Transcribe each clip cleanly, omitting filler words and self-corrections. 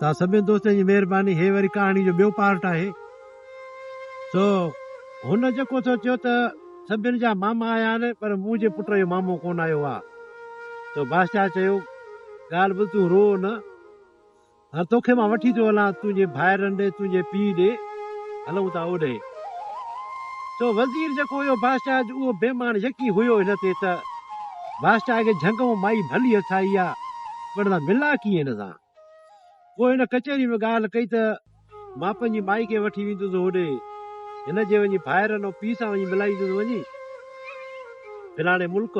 तव्हां सभिनी दोस्तनि जी महिरबानी। हे वरी कहाणी जो ॿियो पार्ट आहे। सो हुन जेको चयो त सभिनि जा मामा आया आहिनि पर मुंहिंजे पुट जो मामो कोन आयो आहे। तो बादशाह चयो ॻाल्हि ॿुध, तूं रो न, हाणे तोखे मां वठी थो हलां तुंहिंजे भाइरनि ॾे, तुंहिंजे पीउ ॾे, हलूं था ओॾे। तो वज़ीर जेको हुयो बादशाह जो, उहो बेमान यकी हुयो हिन ते त बादशाह खे झंग माई भली अथाई आहे, पर मिला कीअं हिन सां। पोइ हिन कचहरी में ॻाल्हि कई त मां पंहिंजी माई खे वठी वेंदुसि होॾे, हिन जे वञी भाइरनि ऐं पीउ सां वञी मिलाईंदुसि वञी फिलाणे मुल्क।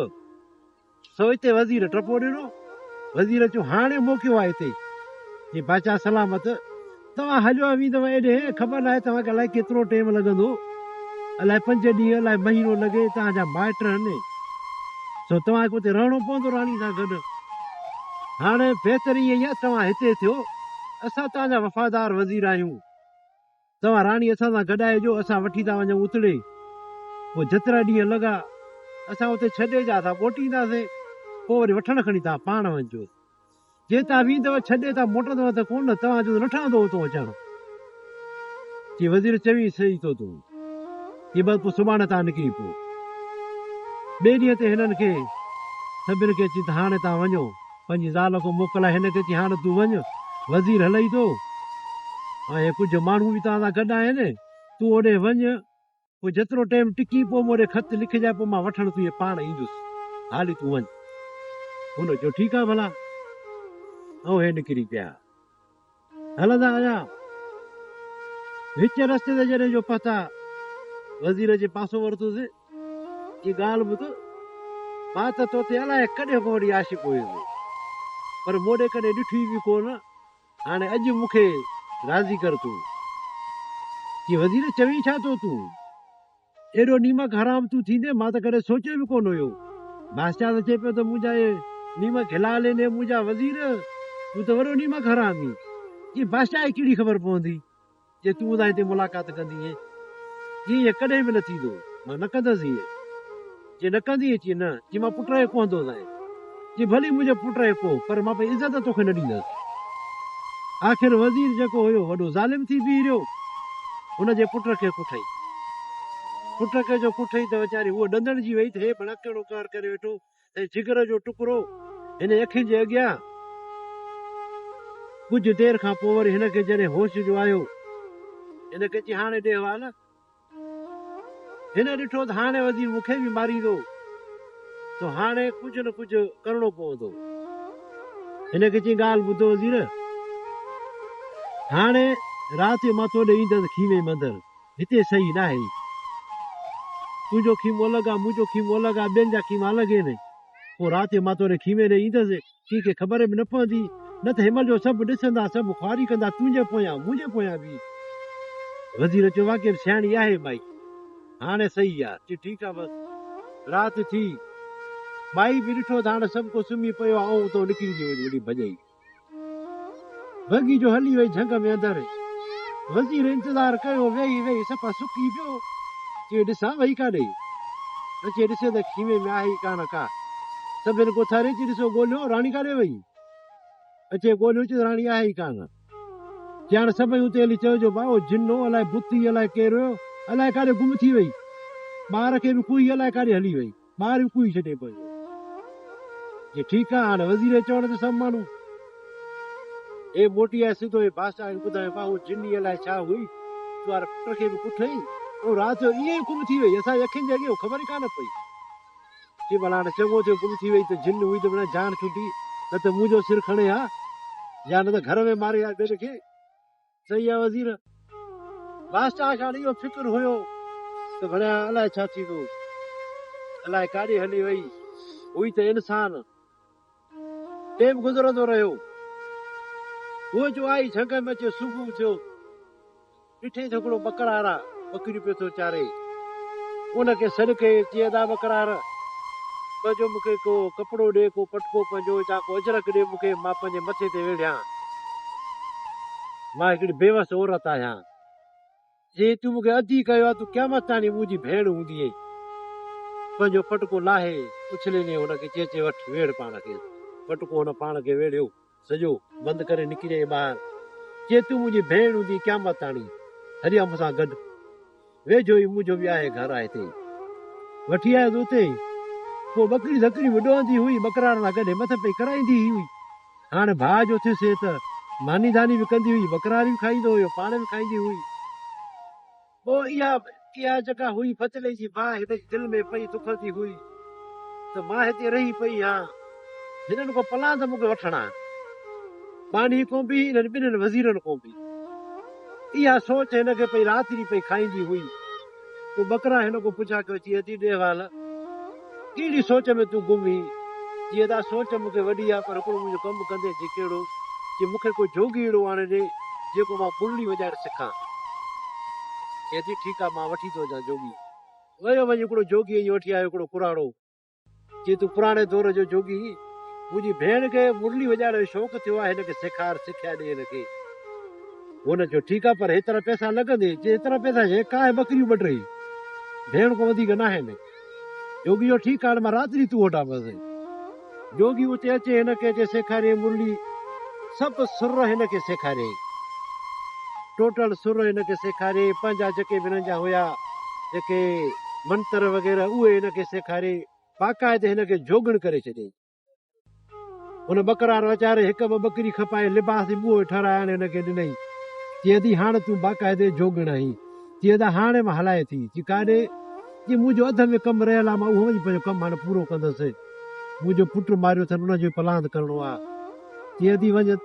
सो हिते वज़ीर टपो ॾिनो। वज़ीर चयो हाणे मोकिलियो आहे हिते। जी बादशाह सलामत, तव्हां हलियो वेंदव एॾे, ख़बर न आहे तव्हांखे अलाए केतिरो टाइम लॻंदो, अलाए 5 ॾींहं, अलाए महीनो लॻे, तव्हांजा माइट आहिनि। सो तव्हांखे हुते रहणो पवंदो राणी सां गॾु। हाणे बहितर ईअं ई आहे तव्हां हिते थियो, असां तव्हांजा वफ़ादार वज़ीर आहियूं, तव्हां राणी असां सां गॾाइजो, असां वठी था वञूं उतड़े। पोइ जेतिरा ॾींहं लॻा असां हुते छॾे जा था मोटींदासीं, पोइ वरी वठण खणी तव्हां पाण वञिजो। जे तव्हां वेंदव छॾे तव्हां मोटंदव त कोन, तव्हांजो न ठहंदो हुतो अचणु। की वज़ीर चवी सही थो तूं, की बसि पोइ सुभाणे तव्हां निकिरी पोइ। ॿिए ॾींहं ते हिननि खे सभिनि खे चई त हाणे तव्हां वञो, पंहिंजी ज़ाल को मोकिलाए, हिन खे चई हाणे तूं वञ, वज़ीर हलई थो ऐं कुझु माण्हू बि तव्हां सां गॾु आहिनि, तूं ओॾे वञ, पोइ जेतिरो टाइम टिकी पोइ मूं ओॾे ख़त लिखिजाए, पोइ मां वठण तुंहिंजे पाण ईंदुसि, हाली तूं वञ। हुन चयो ठीकु आहे भला, ऐं हे निकिरी पिया। हलंदा आया, विच रस्ते ते जॾहिं जो पता वज़ीर जे पासो वरितुसि, की ॻाल्हि ॿुध, मां त तोते अलाए कॾहिं को वरी आशिक़ हुयुसि, पर मोॾे कॾहिं ॾिठी बि कोन, हाणे अॼु मूंखे राज़ी कर तूं। की वज़ीर चवी छा थो तूं, एॾो नीमक हराम तूं थींदे, मां त कॾहिं सोचियो बि कोन हुयो। बादशाह त चए पियो त मुंहिंजा नीमक हिला लेने मुंहिंजा वज़ीर, तूं त वॾो नीमक हरामी। की बादशाह खे कहिड़ी ख़बर पवंदी जे तूं सां हिते मुलाक़ात कंदीअ, ईअं कॾहिं बि न थींदो, मां न कंदसि इहे। जे न कंदी अची न, जी मां पुट खे कोहंदोसि, जी भली मुंहिंजे पुट खे को, पर मां पंहिंजी इज़त तोखे न ॾींदसि। आख़िर वज़ीर जेको हुयो वॾो ज़ालिम थी बीह रहियो, हुनजे पुट खे कुठई, पुट खे जो कुठई त वीचारी उहो ॾंदण जी वई त हे भला कहिड़ो कार करे वेठो, ऐं जिगर जो टुकड़ो हिन अखियुनि जे अॻियां। कुझु देरि खां पोइ वरी हिनखे जॾहिं होश जो आयो, हिनखे चई हाणे ॾे हवाल। हिन ॾिठो त हाणे वज़ीर मूंखे बि मारींदो, तो हाणे कुझु न कुझु करिणो पवंदो। हिनखे चई ॻाल्हि ॿुधो वज़ीर, हाणे राति जो मां तोॾे ईंदसि खीमे मंदरु, हिते सही न आहे, तुंहिंजो खीमो अलॻि आहे, मुंहिंजो खीमो अलॻि आहे, ॿियनि जा खीमा अलॻि आहिनि। पोइ राति जो मां तोॾे खीमे ॾे ईंदसि, कंहिंखे ख़बर बि न पवंदी, न त हिनमहिल जो सभु ॾिसंदा, सभु ख्वारी कंदा, तुंहिंजे पोयां मुंहिंजे पोयां बि। वज़ीर चयो वाक़ई सियाणी आहे माई, हाणे सही आहे। चई ठीकु आहे, बसि राति थी, माई बि ॾिठो त हाणे सभु को सुम्ही पियो आहे, ऐं तो निकिरी वई वॾी भॼई, भॻी जो हली वई झंग में अंदरि। वज़ीर इंतज़ारु कयो, वेही वेही सफ़ा सुकी पियो। चई ॾिसां वही काॾे, अचे ॾिसे त खीमे में आहे ई कान का। सभिनि को थारे अची ॾिसो, ॻोल्हियो राणी काॾे वई, अचे ॻोल्हियो अचे राणी आहे ई कान। चई हाणे सभई हुते हली चइजो भाउ जिनो अलाए बुती अलाए केरु हुयो, अलाए काॾे गुम थी वई, ॿार खे बि कुई अलाए काॾे हली वई, ॿार बि कुई छॾे पियो। चई ठीकु आहे, हाणे वज़ीर चवण ते सभु माण्हू हे मोटी आहे सिधो बादशाह खे ॿुधायो भाउ जिनी अलाए छा हुई, तुंहिंजे पुट खे बि कुठई, ऐं राति जो ईअं ई गुम थी वई, असांजी अखियुनि जे अॻियां ख़बर ई कान पई। चई भला हाणे चङो थियो गुम थी वई त जिन हुई त माना जान छुटी, न त मुंहिंजो सिर खणे हा, या न त घर में मारे हा ॿिए खे। सही आहे वज़ीर। बादशाह खे हाणे इहो फिक्र हुयो त भला अलाए छा थींदो, अलाए काॾे हली वई, हुई त इंसान। टेम गुज़रंदो रहियो, उहो जो आई झंग में अचे, सुबुह थियो, ॾिठे त हिकिड़ो बकरार आहे, बकरी पियो थो चारे, उनखे सॾु कई, चई अदा बकरार पंहिंजो मूंखे को कपिड़ो ॾे, को पटको पंहिंजो या को अजरक ॾे मूंखे, मां पंहिंजे मथे ते वेढ़ियां, मां हिकिड़ी बेवस औरत आहियां। जे तूं मूंखे अधी कयो आहे, तूं क़यामत ताणी मुंहिंजी भेण हूंदी, पंहिंजो पटको लाहे उछले ने हुनखे चए वठि वेड़ पाण खे। पटको हुन पाण खे वेड़ियो, सॼो बंदि करे निकिरे ॿाहिरि। जे तूं मुंहिंजी भेण हूंदी क़यामत ताणी हरिया मूंसां गॾु वेझो ई मुंहिंजो बि आहे घर आहे हिते वठी आयुसि उते पोइ ॿकरी धकरी वॾोंदी हुई ॿकरार सां गॾु मथे पई कराईंदी हुई हाणे भाउ जो थियुसि त मानी दानी बि कंदी हुई बकरार बि खाईंदो हुयो पाण बि खाईंदी हुई पोइ इहा जेका हुई फतले जी भाउ हिन दिलि में पई दुखंदी हुई त मां हिते रही पई हा हिननि खां पलांद मूंखे वठणा पाणी कोन बि हिननि ॿिन्हिनि वज़ीरनि कोन बि इहा सोच हिनखे पई राति पई खाईंदी हुई पोइ बकरा हिन खां पुछा कयो अची अची ॾेवाल कहिड़ी सोच में तूं गुम हुई जीअं त सोच मूंखे वॾी आहे पर हिकिड़ो मुंहिंजो कमु कंदे जी कहिड़ो कि मूंखे कोई जोगी अहिड़ो आणे ॾे जेको मां मुरली वॼाइणु सिखां चए थी ठीकु आहे मां वठी थो अचां जोगी वियो वञी हिकिड़ो जोगी ईअं वठी आयो हिकिड़ो पुराणो चई तूं पुराणे दौर जो जोगी मुंहिंजी भेण खे मुरली वॼाइण जो शौक़ु थियो आहे हिनखे सेखार सिखिया ॾे हिनखे हुन चयो ठीकु आहे पर हेतिरा पैसा लॻंदे एतिरा पैसा का आहे ॿकरियूं ॿ टे भेण खां वधीक न आहिनि जोगी जो ठीकु आहे मां राति तूं वठां बसि जोगी उते अचे हिनखे अचे सेखारे मुरली सभु सुर हिनखे सेखारे टोटल सुर हिनखे सेखारे पंहिंजा जेके बि हिननि जा हुया जेके मंत्र वग़ैरह उहे हिनखे सेखारे बाक़ाइदे हिनखे जोगण करे छॾियईं हुन बकरार वीचारे हिकु ॿ ॿकरी खपाए लिबास ॿुओ ठहिराए हिनखे ॾिनई चए थी हाणे तूं बाक़ाइदे जोगण आहीं चए त हाणे मां हलाए थी चई काॾे जी मुंहिंजो अध में कमु रहियल आहे मां उहो वञी पंहिंजो कमु हाणे पूरो कंदुसि मुंहिंजो पुटु मारियो अथनि हुनजो पलांद करिणो आहे चए थी वञ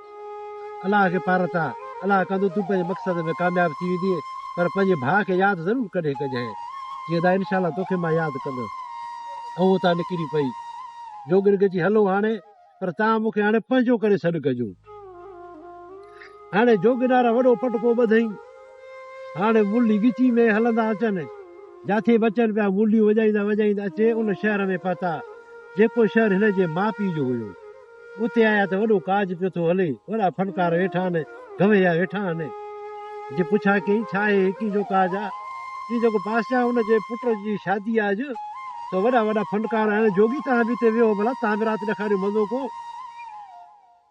अलाह खे पारत आहे अलाह कंदो तूं पंहिंजे मक़सद में कामयाबु थी वेंदीअ पर पंहिंजे भाउ खे यादि ज़रूरु कॾहिं कजांइ जीअं त इनशा तोखे मां यादि कंदुसि ऐं उतां निकिरी पई जोगिन खे चई हलो हाणे पर तव्हां मूंखे हाणे पंहिंजो करे सॾु कजो हाणे जोगिन वारा वॾो पटको ॿधई हाणे मुरली गिची में हलंदा अचनि जिथे बि अचनि पिया मुरलियूं वॼाईंदा वॼाईंदा अचे उन शहर में पहुता जेको शहर हिन जे माउ पीउ जो हुयो उते आया त वॾो काज पियो थो हले वॾा फनकार वेठा आहिनि गवैया वेठा आहिनि जे पुछा कई छा आहे हिकी जो काज आहे ही जेको बादशाह हुनजे पुट जी शादी आहे अॼु त वॾा वॾा फनकार आहिनि जोगी तव्हां बि हिते वियो भला तव्हां बि राति ॾेखारियो मज़ो को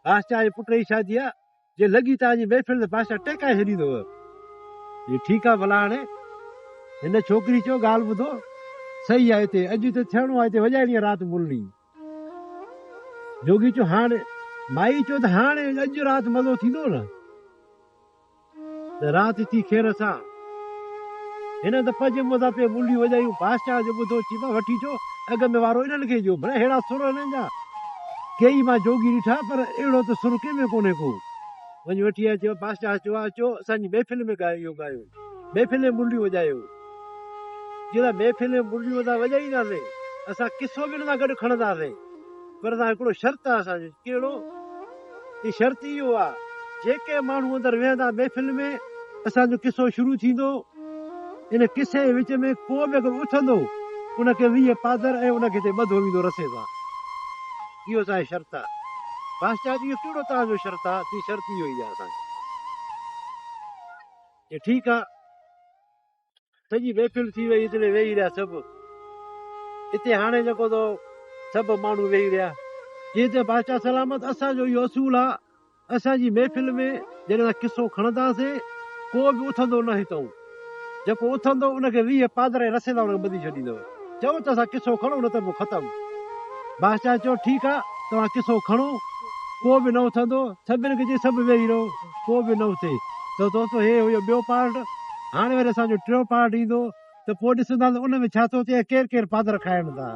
बादशाह जे पुट जी शादी आहे जे लॻी तव्हांजी महफ़िल त बादशाह टेकाए छॾींदव ठीकु आहे भला हाणे हिन छोकिरी चयो ॻाल्हि ॿुधो सही आहे हिते अॼु त थियणो आहे हिते वॼाइणी आहे राति मुरली जोगी चयो हाणे माई चयो त हाणे अॼु राति मज़ो थींदो न त राति थी खेर सां हिन त पंज मज़ा पे मुरलियूं वॼायूं बादशाह जो ॿुधो चई मां वठी अचो अॻ में वारो इन्हनि खे ॾियो भले अहिड़ा सुर हिननि जा कई मां जोगी ॾिठा पर अहिड़ो त सुर कंहिंमें कोन्हे को वञी वठी आया चयो बादशाह चयो आहे अचो असांजी महफ़िल में ॻायो ॻायो महफ़िल में मुरलियूं वॼायो जीअं महफ़िल में मुरलियूं असां वॼाईंदासीं असां किसो बि हिन सां गॾु खणंदासीं पर असां हिकिड़ो शर्त आहे असांजो कहिड़ो ही शर्त इहो आहे जेके माण्हू अंदरि वेहंदा महफ़िल में असांजो किसो शुरू थींदो इन किसे विच में को बि अगरि उथंदो उनखे 20 पादर ऐं उनखे ॿधो वेंदो रसे सां इहो असांजी शर्त आहे बादशाह जी इहो कहिड़ो तव्हांजो शर्त आहे ती शर्त इहो ई आहे असांजी ठीकु आहे सॼी महफ़िल थी वई हिते वेही रहिया सभु हिते हाणे जेको थो सभु माण्हू वेही रहिया जीअं त बादशाह सलामत असांजो इहो असूल आहे असांजी महफ़िल में जॾहिं असां किसो खणंदासीं को बि उथंदो न हितां जेको उथंदो उनखे 20 पादर ऐं रसे सां हुनखे ॿधी छॾींदव चओ त असां किसो खणो न त पोइ ख़तमु बादशाह चयो ठीकु आहे तव्हां किसो खणो को बि न उथंदो सभिनि खे चई सभु वेही रहो को बि न उथे त दोस्तो हे हुयो ॿियो पार्ट हाणे वरी असांजो टियों पार्ट ईंदो त पोइ ॾिसंदा त उन में छा थो थिए केरु केरु पादर खाइनि था